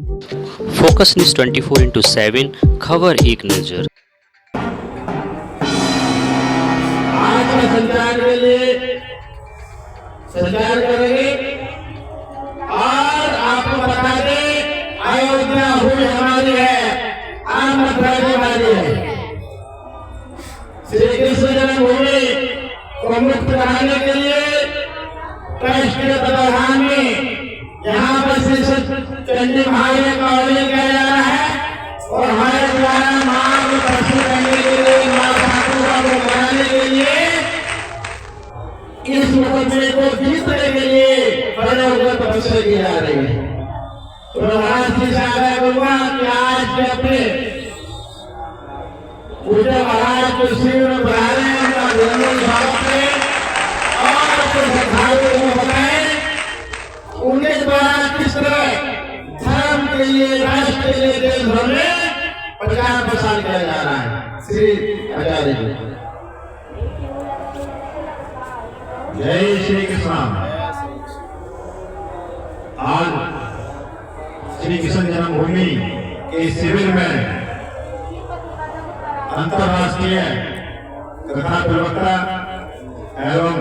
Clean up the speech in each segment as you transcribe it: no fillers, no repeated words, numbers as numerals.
Focus news 24/7 खबर एक नजर। आज के संचार के लिए संचार करेंगे और आपको बता दें अयोध्या हुई हमारी है, आमद हमारी है। श्री कृष्ण जन्मभूमि को मुक्त कराने के लिए ट्रस्ट के तत्वाधान में यहाँ पर श्री चंडी महादेव का आयोजन किया जा रहा है और हमारे द्वारा मां को दर्शन करने के लिए, मां ठाकुर को मनाने के लिए, इस मुकदमे को जीतने के लिए बड़े होकर तपस्या की जा रही है। तो महाराज जी से आग्रह करूंगा कि आज के अपने पूज्य महाराज को शिविर में बुला रहे हैं, उनका अभिनंदन स्वागत करें और अपने श्रद्धालुओं को बताएं उनके द्वारा किस तरह धर्म के लिए, राष्ट्र के लिए, देश भर में प्रचार प्रसार किया जा रहा है। श्री आचार्य जी, जय श्री कृष्ण। आज श्री कृष्ण जन्मभूमि के शिविर में अंतर्राष्ट्रीय कथा प्रवक्ता एवं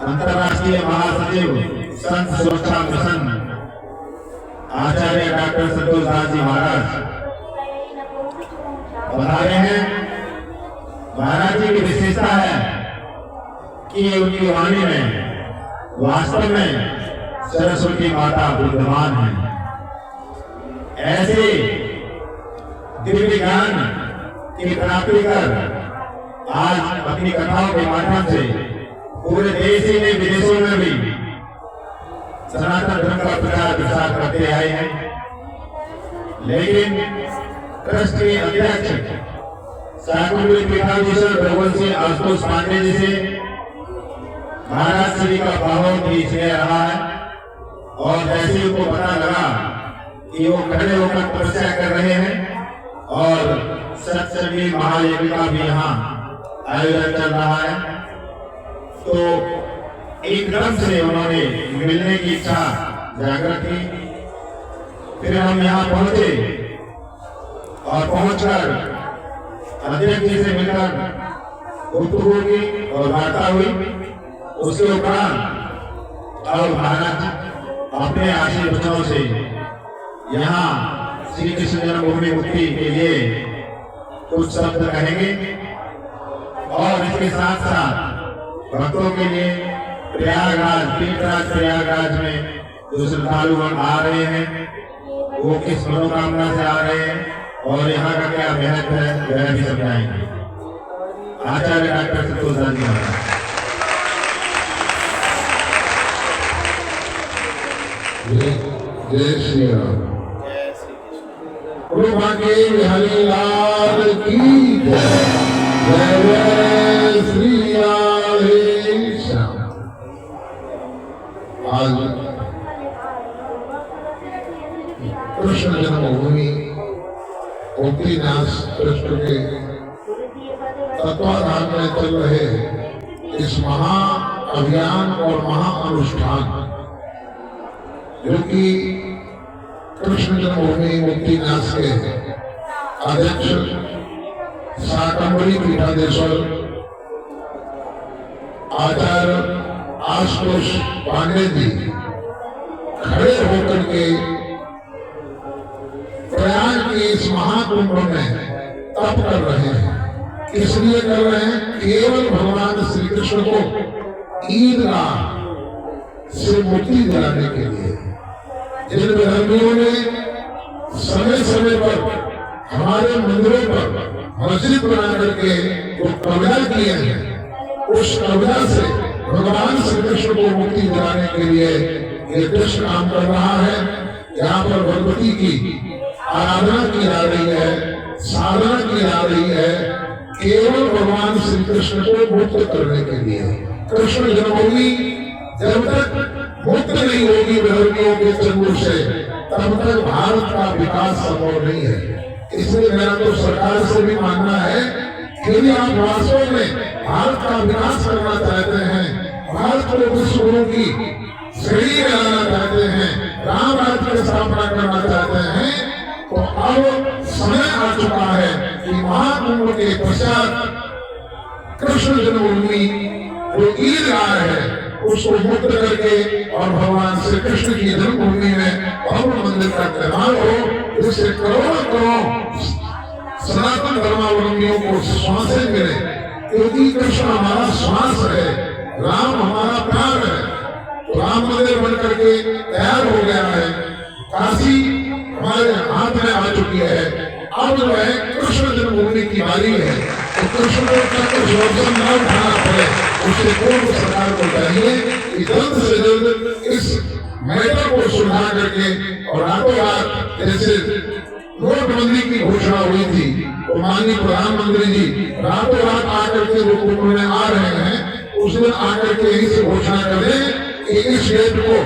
अंतर्राष्ट्रीय महासचिव संत सुरक्षा मिशन आचार्य डॉक्टर संतोष दास जी महाराज बता रहे हैं। महाराज जी की विशेषता है कि उनकी वाणी में वास्तव में सरस्वती माता विद्यमान है। ऐसे दिव्य ज्ञान की प्राप्ति कर आज अपनी कथाओं के माध्यम से पूरे देश ही नहीं विदेशों में भी सनातन धर्म का प्रचार प्रसार करते आए हैं। लेकिन ट्रस्ट के अध्यक्ष शाकुंभरी पीठाधीश्वर भगवंत सिंह आशुतोष पांडे जी से महाराज श्री का बहुत ही स्नेह रहा है और जैसे उनको पता लगा कि वो खड़े होकर तपस्या कर रहे हैं और सत्संगी महायज्ञ का भी यहाँ आयोजन चल रहा है, तो एकदम से उन्होंने मिलने की इच्छा जागृत की। फिर हम यहाँ पहुंचे और पहुंचकर अध्यक्ष जी से मिलकर गुफ्तगू की और वार्ता हुई। उसके उपरांत अब महाराज अपने आशीर्वचनों से यहाँ श्री कृष्ण जन्मभूमि मुक्ति के लिए कुछ शब्द कहेंगे और इसके साथ साथ भक्तों के लिए प्रयागराज, तीर्थराज प्रयागराज में जो श्रद्धालु आ रहे हैं वो किस मनोकामना से आ रहे हैं और यहाँ का क्या महत्व है वह भी समझाएंगे। आचार्य डॉक्टर संतोष दास जी महाराज। जय श्री राम। हरि लाल की जय। जय जय श्री राधे श्याम। आज कृष्ण जन्मभूमि मुक्तिनाथ ट्रस्ट के तत्वाधान में चल रहे इस महा अभियान और महा अनुष्ठान जो कि कृष्ण जन्मभूमि मुक्तिनाथ के अध्यक्ष शाकुंभरी पीठाधीश्वर आचार्य आशुतोष पांडे जी खड़े होकर के प्रयाग के इस महाकुंभ में तप कर रहे हैं। किस लिए कर रहे हैं? केवल भगवान श्री कृष्ण को ईदगाह से मुक्ति दिलाने के लिए। जिन धर्मियों ने समय समय पर हमारे मंदिरों पर मस्जिद बना करके जो कब्जा किए हैं, उस कब्जा से भगवान श्री कृष्ण को मुक्ति दिलाने के लिए ये ट्रस्ट काम कर रहा है। यहाँ पर भगवती की आराधना की जा रही है, साधना की जा रही है, केवल भगवान श्री कृष्ण को मुक्त करने के लिए। कृष्ण जन्मभूमि जब तक मुक्त नहीं होगी विरोधियों के चंगुल से, तब तक भारत का विकास संभव नहीं है। इसलिए मेरा तो सरकार से भी मानना है कि यदि आप वास्तव में भारत का विकास करना चाहते हैं, भारत को विश्व गुरु की श्रेणी में लाना चाहते हैं, राम राज्य की स्थापना करना चाहते हैं, तो अब समय आ चुका है कि महाकुंभ के पश्चात कृष्ण जन्मभूमि जो ईदगाह है उसको मुक्त करके और भगवान श्री कृष्ण की जन्मभूमि में भव्य मंदिर का निर्माण हो, जिससे करोड़ों करोड़ सनातन धर्मावलंबियों को श्वासें मिले, क्योंकि कृष्ण हमारा श्वास है, राम हमारा प्राण है। तो राम मंदिर बन करके तैयार हो गया है, काशी हमारे हाथ में आ चुकी है। अब जो है कृष्ण जन्मभूमि की बारी है, तो कृष्ण को सुरक्षण न उठाना पड़े, उससे पूर्व सरकार को चाहिए कि जल्द से जल्द इस मैटर को सुलझा करके, और रातों रात जैसे नोटबंदी की घोषणा हुई थी, तो माननीय प्रधानमंत्री जी रातों रात आकर के जो कुंभ में आ रहे हैं, उस दिन आकर के यही से घोषणा कर दें कि इस डेट को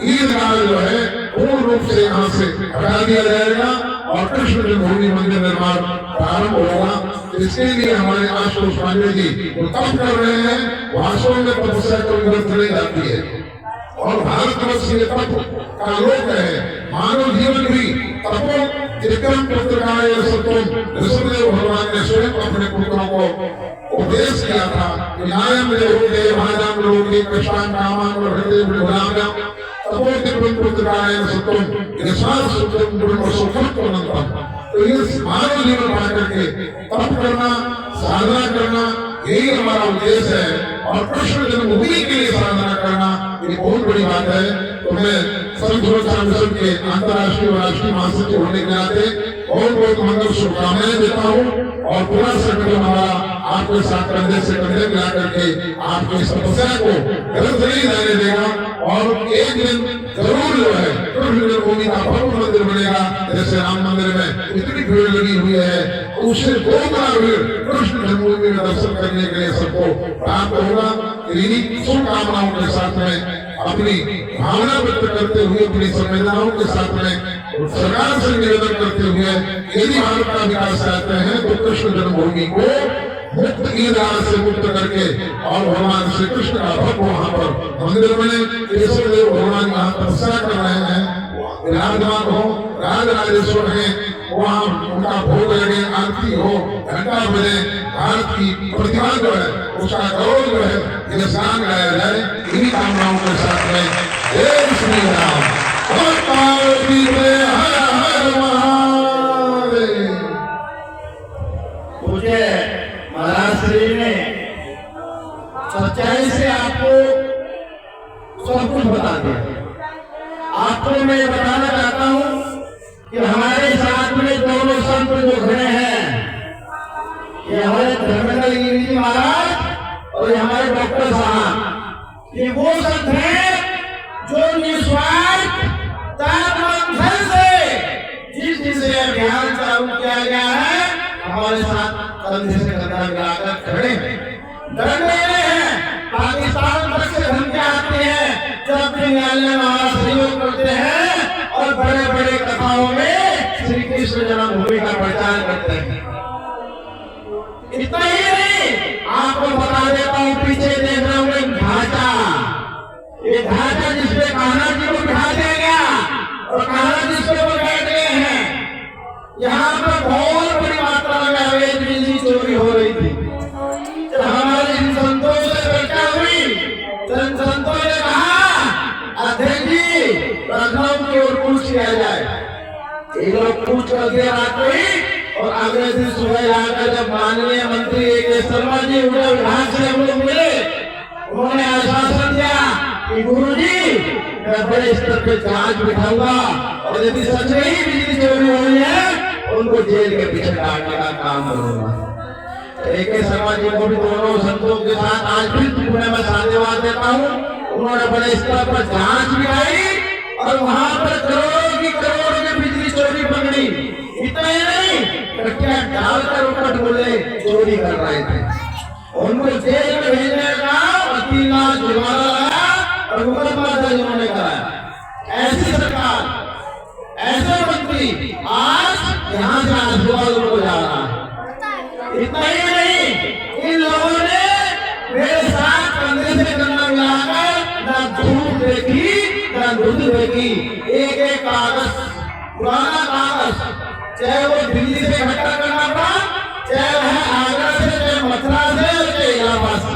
ईदगाह जो है पूर्ण रूप से यहाँ से हटा दिया जाएगा और कृष्ण जन्मभूमि मंदिर निर्माण प्रारंभ होगा। इसके लिए हमारे आशुतोष पांडे जी जो तप कर रहे हैं, वास्तव में तपस्या कभी व्यर्थ नहीं जाती है, और भारतवर्ष ये तप का लोक है। मानव जीवन भी तपो विक्रम पुत्रकाय सत्वम, ऋषभदेव भगवान ने स्वयं अपने पुत्रों को उपदेश किया था कि नायम लोके भाजम लोके कृष्णान कामान वर्धते विभुलाभ्याम तपो विक्रम पुत्रकाय सत्वम यशास सुखम ब्रह्म सुखम अनंतम। तो ये मानव जीवन पा करके तप करना, साधना करना, यही हमारा उद्देश्य है, और कृष्ण जन्मभूमि के लिए साधना करना ये बहुत बड़ी बात है। तो मैं संघ सुरक्षा मिशन के अंतर्राष्ट्रीय और राष्ट्रीय महासचिव होने के नाते बहुत बहुत मंगल शुभकामनाएं देता हूँ, और पूरा संगठन हमारा आपके साथ कंधे से कंधे मिला करके आपकी इस तपस्या को गलत नहीं जाने देगा, और एक दिन जरूर जो है कृष्ण जन्मभूमि का भव्य मंदिर बनेगा। जैसे राम मंदिर में इतनी भीड़ लगी हुई है, उससे दो गुना भीड़ कृष्ण जन्मभूमि में दर्शन करने के लिए सबको प्राप्त होगा। इन्हीं शुभकामनाओं के साथ में अपनी भावना व्यक्त करते हुए, अपनी संवेदनाओं के साथ में सरकार से निवेदन करते हुए, यदि भारत का विकास चाहते हैं तो कृष्ण जन्मभूमि को मुक्त ईदगाह से मुक्त करके और भगवान श्री कृष्ण का भक्त वहां पर मंदिर बने। केशवदेव भगवान यहाँ तपस्या कर रहे हैं, विराजमान हो, राज राजेश्वर है, वहाँ उनका भोग लगे, आरती हो, घंटा बजे, भारत की प्रतिभा जो है उसका गौरव जो है ये शान गाया जाए। इन्हीं कामनाओं के साथ में जय श्री राम, हर पार्वती में हर हर महादेव। मुझे महाराज श्री ने सच्चाई से आपको सब कुछ बता दिया। आपको मैं बताना चाहता हूँ कि हमारे साथ में दोनों संत जो खड़े हैं, ये हमारे धर्मेंद्र गिरी जी महाराज और ये हमारे डॉक्टर साहब, ये वो संत हैं जो निस्वार्थ तन से जिस दिन से अभियान चालू किया गया है हमारे साथ कंधे से कंधा मिलाकर खड़े हैं, डर रहे हैं। पाकिस्तान तक से धमकियां आती हैं, जब भी न्यायालय हमारा सहयोग करते हैं और बड़े बड़े कथाओं में श्री कृष्ण जन्मभूमि का प्रचार करते हैं। इतना ही नहीं, आपको बता देता हूँ, पीछे देख रहे होंगे ढांचा, ये ढांचा जिसपे कान्हा जी को बिठा दिया गया और कान्हा जी उसके ऊपर बैठ गए हैं, यहाँ पर बहुत बड़ी मात्रा में अवैध बिजली चोरी हो रही थी। जब हमारे इन संतों से चर्चा हुई, संतों ने कहा अध्यक्ष जी लखनऊ की ओर कूच किया जाए। ये लोग कूच कर दिया रात को, और अगले दिन सुबह आकर जब माननीय मंत्री A.K. शर्मा जी उड़े विभाग से हम लोग मिले, उन्होंने आश्वासन दिया कि गुरुजी मैं बड़े स्तर पे जांच बिठाऊंगा, और यदि सच में ही बिजली चोरी हो रही है उनको जेल के पीछे डालने का काम करूंगा। A.K. शर्मा जी को भी दोनों संतों के साथ आज फिर पुणे में साधेवाद देता हूँ। उन्होंने बड़े स्तर पर जांच भी आई और वहां पर करोड़ों की बिजली चोरी पकड़ी। इतना ही नहीं, कटिया डालकर उपट बोले चोरी कर रहे थे, उनको जेल में भेजने का 3 लाख जुर्माना लगा और मुकदमा दर्ज उन्होंने कराया। ऐसी सरकार, ऐसे मंत्री आज यहाँ से आशीर्वाद उनको जा रहा है। इतना ही नहीं, इन लोगों ने मेरे साथ कंधे से कंधा मिलाकर ना धूप देखी ना दूध देखी, एक पुराना कागज, चाहे वो दिल्ली से इकट्ठा करना पड़ा, चाहे वह आगरा से, चाहे मथुरा से, चाहे इलाहाबाद से,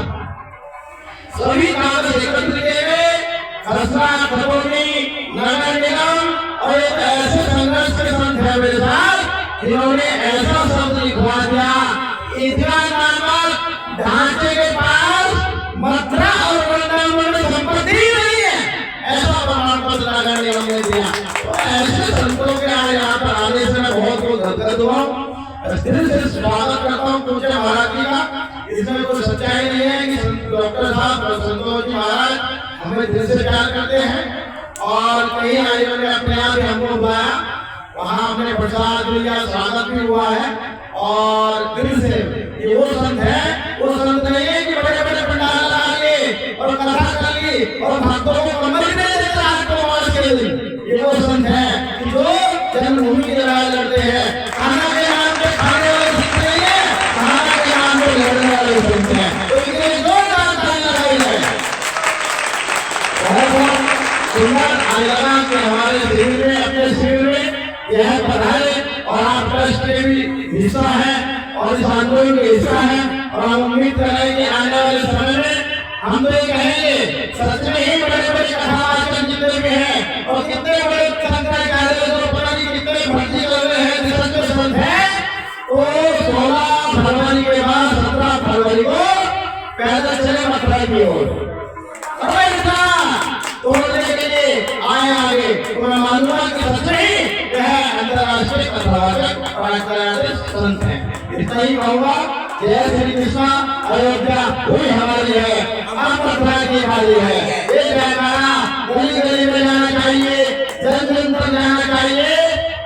सभी कागज एकत्र किए गए। खसरा, खरगोनी, नगर निगम और एक ऐसे संघर्ष के संत है मेरे साथ, जिन्होंने ऐसा शब्द लिखवा दिया, इतना नामक ढांचे के पास मथुरा और वृंदावन में संपत्ति नहीं है, ऐसा प्रमाण पत्र नगर निगम ने दिया। तो ऐसे संतों के यहाँ पर आने से मैं बहुत गदगद हुआ हूँ। दिल से स्वागत करता हूँ तुझे महाराज जी का। इसमें कोई सच्चाई नहीं है कि डॉक्टर साहब और संतोष जी महाराज हमें दिल से प्यार करते हैं और कई आयोजन ने अपने आप ही हमको बुलाया, वहाँ हमने प्रसाद दिया, स्वागत भी हुआ है और दिल से ये वो संत है, वो संत नहीं है कि बड़े बड़े पंडाल लगा लिए और कथा कर ली और भक्तों को कमर में देकर आपको आवाज के लिए। ये वो संत है कि जो जन्मभूमि की लड़ाई लड़ते हैं, खाना के नाम पे खाने वाले संत नहीं है, खाना के नाम पे लड़ने वाले संत हैं। तो इनके जोरदार ताली लगाई है। बहुत सुंदर आयोजन के हमारे शिविर में, अपने शिविर में यह पढ़ाई और आप ट्रस्ट के भी हिस्सा है और इस आंदोलन के हिस्सा है और हम उम्मीद कर रहे हैं कि आने वाले समय में हम तो ये कहेंगे सच में ही बड़े बड़े कथावाचक जितने भी हैं और कितने बड़े शंकराचार्य जो पता नहीं कितने भर्ती कर रहे हैं सच में संत है, तो 16 फरवरी के बाद 17 फरवरी को पैदल चले मथुरा की ओर तोड़ने के लिए आए आगे। तो मैं मानूंगा कि सच में ही यह अंतरराष्ट्रीय कथावाचक और अंतरराष्ट्रीय संत है। इतना ही कहूंगा। जय श्री कृष्णा। अयोध्या हुई हमारी है, हम मथुरा की हमारी है। ये जयकारा गली गली में जाना चाहिए, जन जन तक जाना चाहिए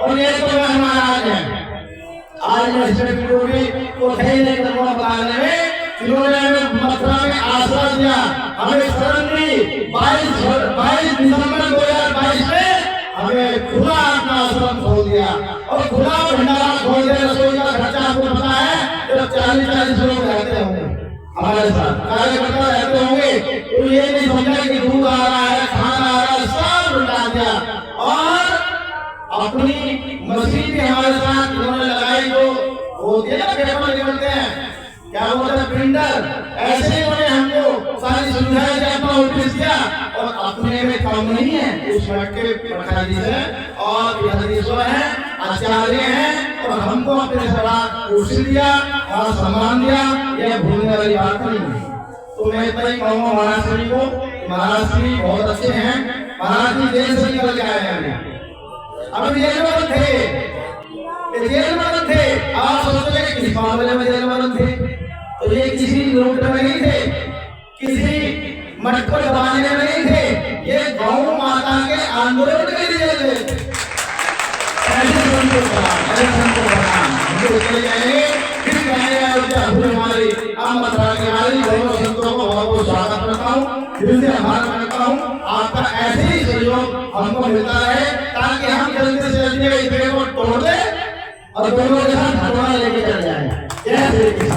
और ये तो महाराज है। आज मैं इसमें को नहीं करना बताने में जिन्होंने हमें मथुरा में आश्रय दिया, हमें शरण दी। 22 दिसंबर 2022 में हमें खुला अपना आश्रम खोल दिया और खुला भंडारा खोल दिया। रसोई का खर्चा आपको पता है, जब 40 लोग रहते होंगे हमारे साथ, कार्यकर्ता रहते होंगे, तो ये नहीं समझा कि दूध आ रहा है, खाना आ रहा है, सब लुटा दिया और अपनी मशीन भी हमारे साथ उन्होंने लगाई। जो होती है ना पेपर निकलते हैं, क्या बोलते हैं प्रिंटर, ऐसे ही उन्होंने हमको सारी सुविधाएं दी, अपना ऑफिस दिया और अपने में काम नहीं है। उस के प्रखादी है और विधानेश्वर है, आचार्य हैं और हमको अपने सभा कुर्सी दिया और सम्मान दिया। यह भूलने वाली बात नहीं है। तो मैं इतना ही कहूँगा महाराज श्री को, महाराज श्री बहुत अच्छे हैं। महाराज जी जेल से निकल के आए हैं, अभी जेल में बंद थे, जेल में बंद थे। आप सोचते हैं किस मामले में जेल में बंद थे? तो ये किसी लूट में नहीं थे, किसी मठ को दबाने में नहीं थे, ये गौ माता के आंदोलन के लिए थे। ऐसे संतों का हमको चले जाएंगे, फिर कहेंगे अयोध्या हुई हमारी, अब मथुरा की हमारी। दोनों संतों को बहुत बहुत स्वागत करता हूँ, दिल से आभार करता हूँ। आपका ऐसे ही सहयोग हमको मिलता रहे ताकि हम जल्दी से जल्दी इस पेड़ को तोड़ दें और दोनों के साथ भगवान लेके चल जाए। जय श्री कृष्ण।